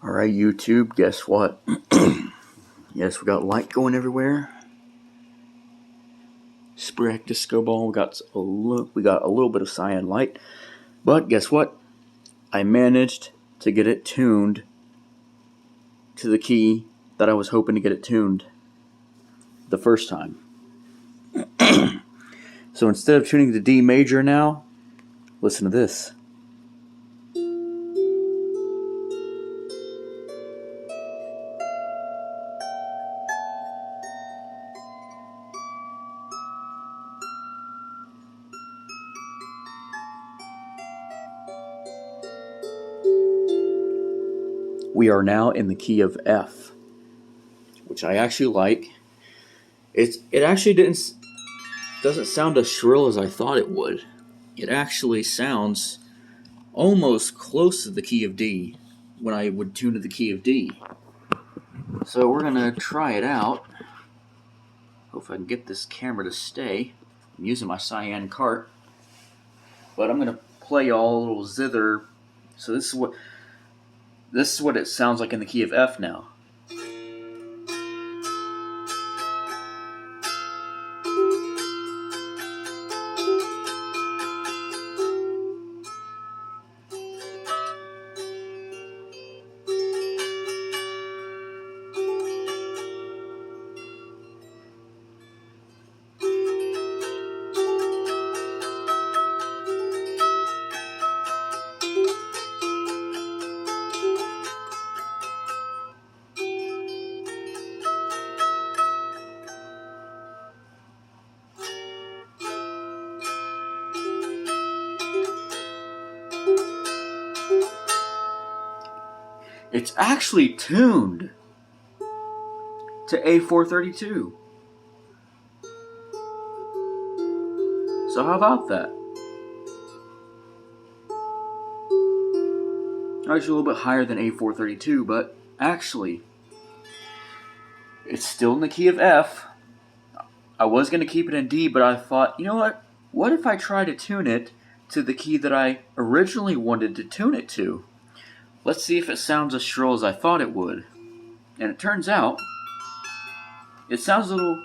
Alright, YouTube, guess what? Yes, we got light going everywhere. Spriak disco ball, we got a little bit of cyan light. But guess what? I managed to get it tuned to the key that I was hoping to get it tuned the first time. So instead of tuning to D major now, listen to this. We are now in the key of F, which I actually like. It actually doesn't sound as shrill as I thought it would. It actually sounds almost close to the key of D when I would tune to the key of D. So we're gonna try it out. Hope I can get this camera to stay. I'm using my cyan cart, but I'm gonna play y'all a little zither. So this is what it sounds like in the key of F now. It's actually tuned to A432. So how about that? Actually a little bit higher than A432, but actually it's still in the key of F. I was going to keep it in D, but I thought, you know what? What if I try to tune it to the key that I originally wanted to tune it to? Let's see if it sounds as shrill as I thought it would. And it turns out, it sounds a little...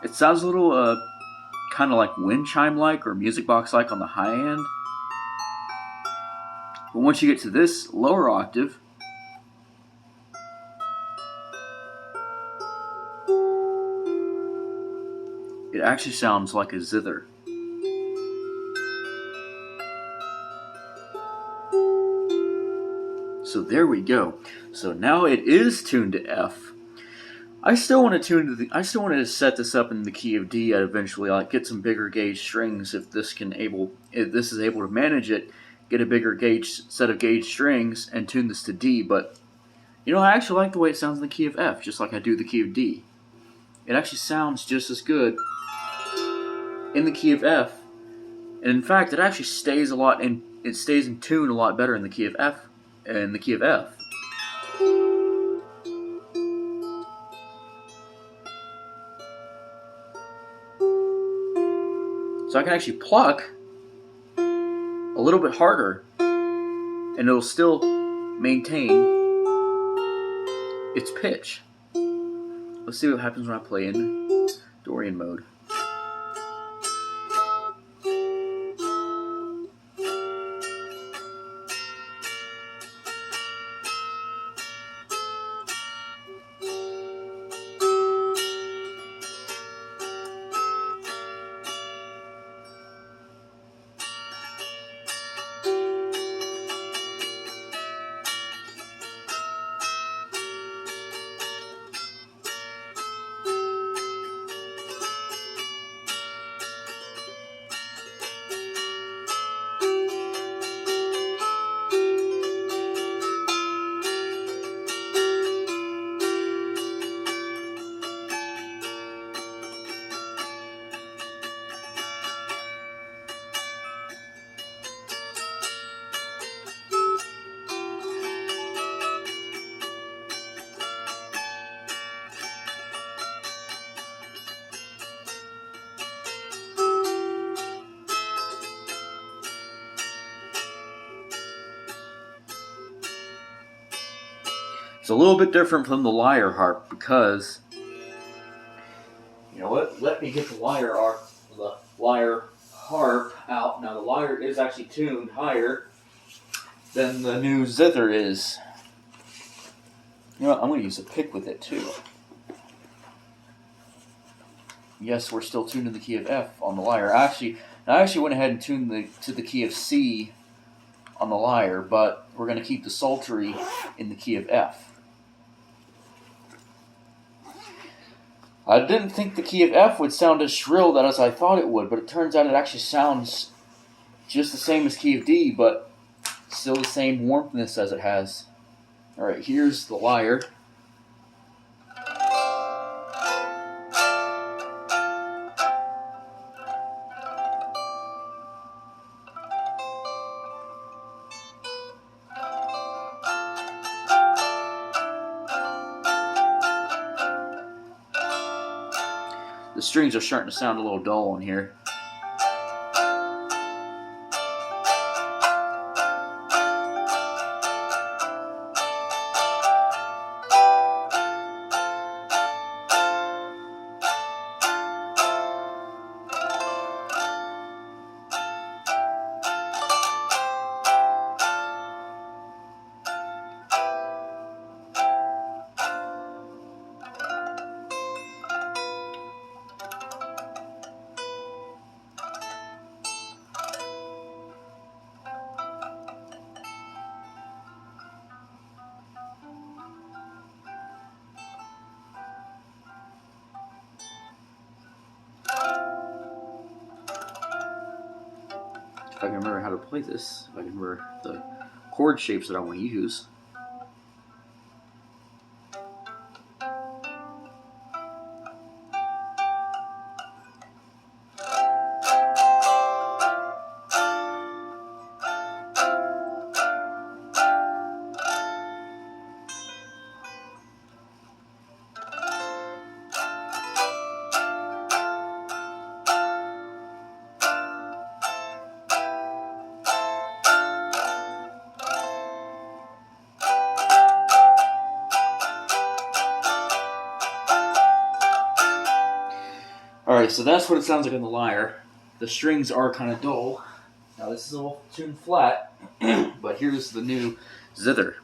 It sounds a little, kind of like wind chime-like or music box-like on the high end. But once you get to this lower octave, it actually sounds like a zither. So there we go. So now it is tuned to F. I still want to set this up in the key of D. I'd eventually get some bigger gauge strings if this is able to manage it. Get a bigger set of gauge strings and tune this to D. But you know, I actually like the way it sounds in the key of F, just like I do the key of D. It actually sounds just as good in the key of F, and in fact, it actually stays in tune a lot better in the key of F. So I can actually pluck a little bit harder, and it'll still maintain its pitch. Let's see what happens when I play in Dorian mode. It's a little bit different from the lyre harp because, you know what? Let me get the lyre harp out. Now the lyre is actually tuned higher than the new zither is. You know what? I'm going to use a pick with it too. Yes, we're still tuned in the key of F on the lyre. I actually went ahead and tuned to the key of C on the lyre, but we're going to keep the psaltery in the key of F. I didn't think the key of F would sound as shrill as I thought it would, but it turns out it actually sounds just the same as key of D, but still the same warmthness as it has. Alright, here's the lyre. The strings are starting to sound a little dull on here. If I can remember how to play this, if I can remember the chord shapes that I want to use. Alright, so that's what it sounds like on the lyre. The strings are kind of dull. Now this is all tuned flat, but here's the new zither.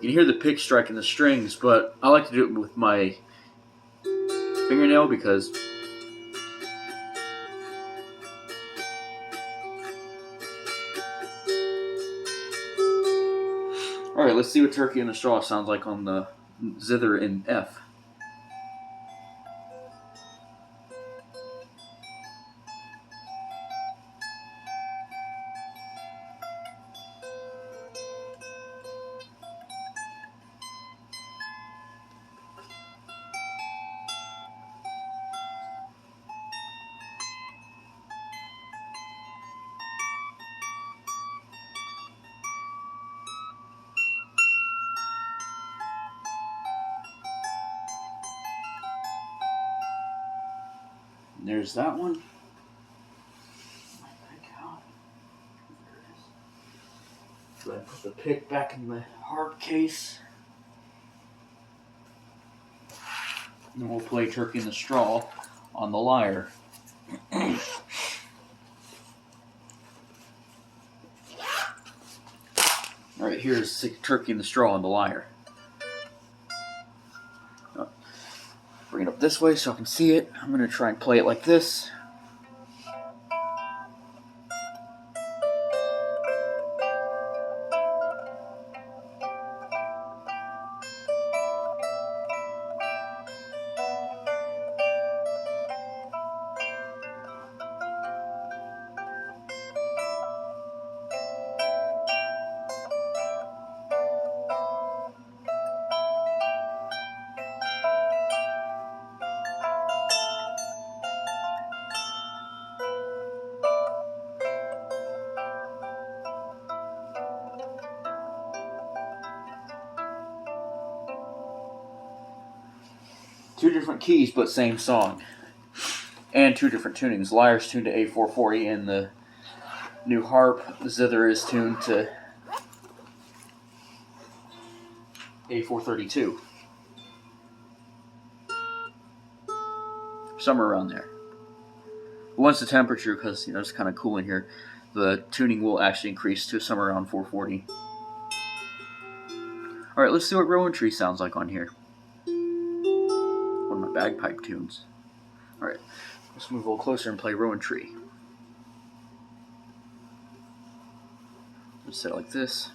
You can hear the pick striking the strings, but I like to do it with my fingernail because alright, let's see what Turkey in the Straw sounds like on the zither in F. And there's that one. Go ahead and put the pick back in the harp case. And then we'll play Turkey in the Straw on the lyre. Alright, here's Turkey in the Straw on the lyre. Bring it up this way so I can see it. I'm going to try and play it like this. Two different keys, but same song. And two different tunings. Lyre's tuned to A440, and the new harp, the zither, is tuned to A432. Somewhere around there. Once the temperature, because it's kind of cool in here, the tuning will actually increase to somewhere around 440. Alright, let's see what Rowan Tree sounds like on here. One of my bagpipe tunes. Alright, let's move a little closer and play Rowan Tree. Let's set it like this.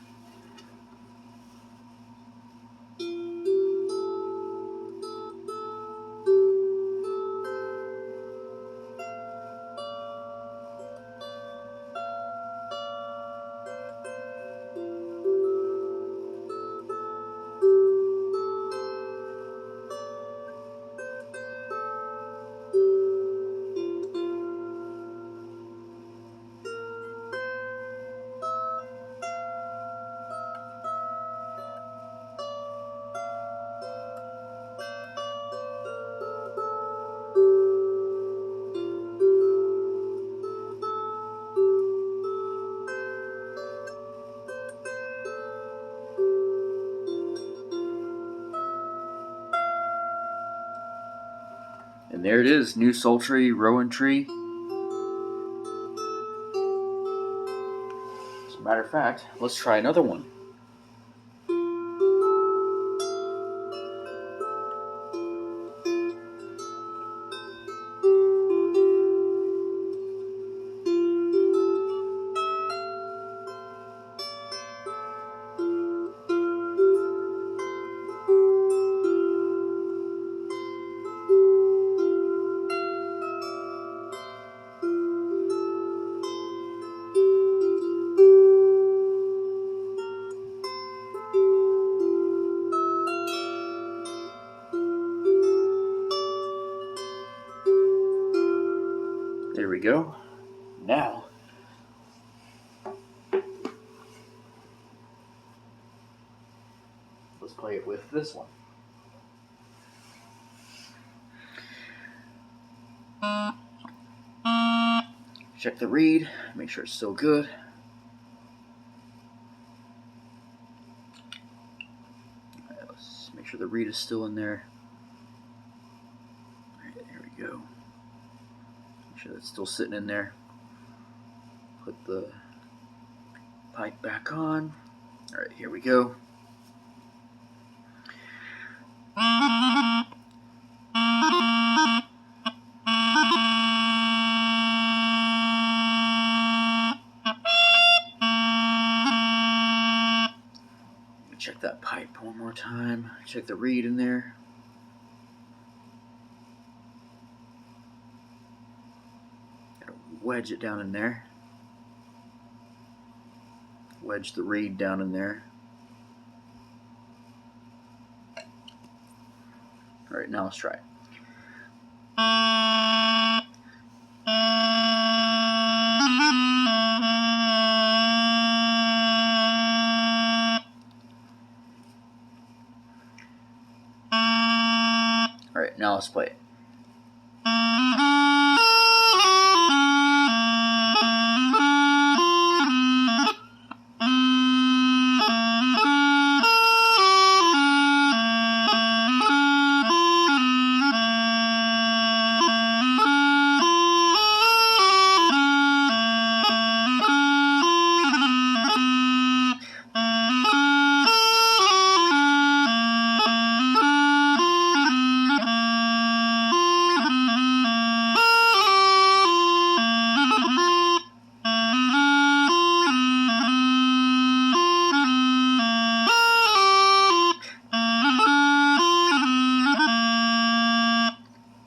And there it is, new sultry Rowan Tree. As a matter of fact, let's try another one. There we go. Now, let's play it with this one. Check the reed, make sure it's still good. All right, let's make sure the reed is still in there. All right, there we go. Make sure that's still sitting in there. Put the pipe back on. All right, here we go. Check that pipe one more time. Check the reed in there. Gotta wedge it down in there. Wedge the reed down in there. Alright, now let's try it. Alright, now let's play it.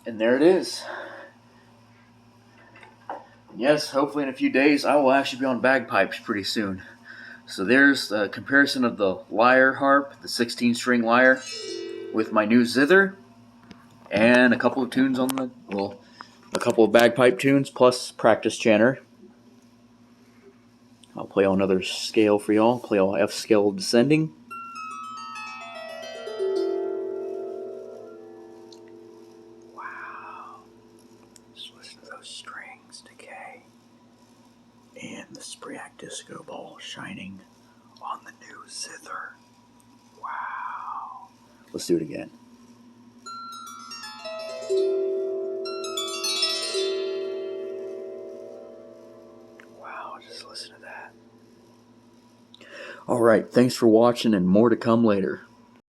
And there it is. Yes, hopefully in a few days I will actually be on bagpipes pretty soon. So there's a comparison of the lyre harp, the 16-string lyre, with my new zither, and a couple of tunes on the, well, a couple of bagpipe tunes plus practice chanter. I'll play on another scale for y'all. Play on F scale descending. Spriak disco ball shining on the new zither. Wow. Let's do it again. Wow, just listen to that. All right, thanks for watching, and more to come later.